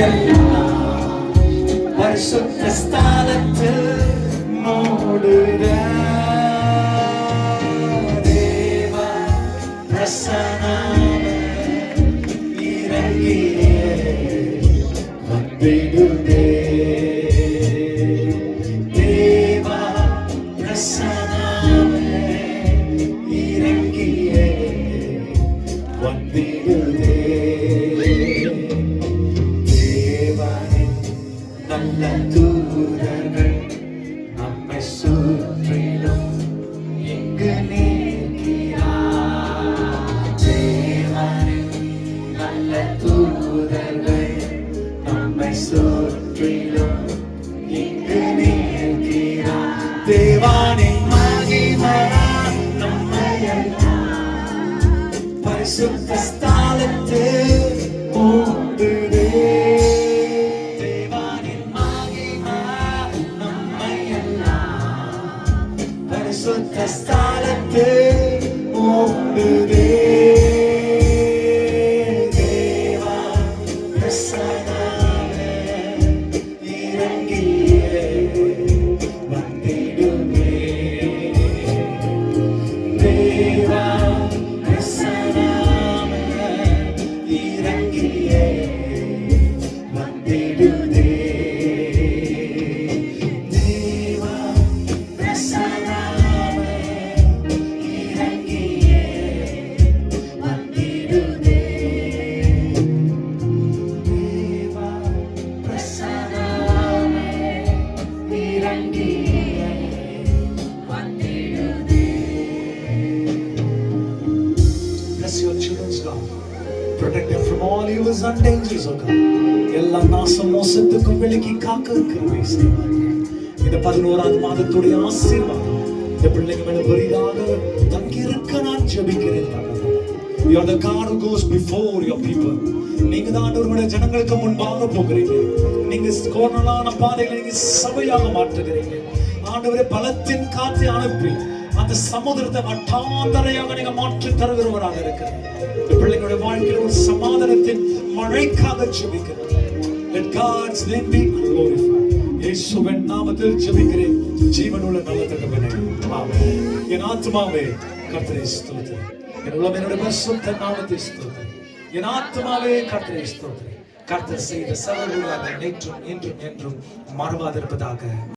எல்லாம் பரிசுத்த ஸ்தலத்தில் மூடுற தேவ பிரசன்னமே இறங்கியே வந்திடுதே. தேவ பிரசன்னமே இறங்கியே வந்திடுதே. நல்ல தூதர்கள் நம்மை சுற்றிலும் எங்கு நிற்கிறார். தேவனின் நல்ல தூதர்கள் நம்மை சுற்றிலும் எங்கு நிற்கிறார். தேவனின் மகிமை நம்மை எல்லாம் பரிசுத்த ஸ்தலத்தில் மூடுதே. பரிசுத்த ஸ்தலத்தில் மூடுதே. தேவ பிரசன்னமே இறங்கியே வந்திடுமே. தேவ பிரசன்னமே இறங்கியே வந்திடுதே. Bless your children's God. Protect them from all evils and dangers, O God. எல்லா நாசம் மோசத்துக்கும் விலக்கி காக்க கிருபை செய்வார்கள். இந்த 11வது மாதத்துடைய ஆசீர்வாதம் இந்த பிள்ளைங்க மேல பெரிதாக தங்கியிருக்க நான் ஜெபிக்கிறேன். You are the God who goes before your people. நீங்க தான் ஆண்டவருடைய ஜனங்களுக்கு முன்பாக போகிறீங்க. நீங்க கோணலான பாதைகளை நீங்க சபையாக மாற்றுகிறீங்க. ஆண்டவரே பலத்தின் காற்றை அனுப்பி அந்த சமுதிரத்தை வட்டாந்தரையாக நீங்க மாற்றி தருகிறவராக இருக்கிறார். பிள்ளைங்களுடைய வாழ்க்கையில் ஒரு சமாதானத்தின் மழைக்காக ஜெபிக்கிறேன். Let God's name be glorified. இயேசுவின் நாமத்தில் ஜெபிக்கிறேன் ஜீவனுள்ள நல்ல தகப்பனே. ஆமென். என் ஆத்துமாவே கர்த்தரை ஸ்தோத்திரி. என் உள்ளமே என்னுடைய பரிசுத்த நாமத்தை ஸ்தோத்திரி. என் ஆத்துமாவே கர்த்தரை ஸ்தோத்திரி. கர்த்தர் செய்த சகல நேற்றும் இன்றும் என்றும் மறவாதிருப்பதாக.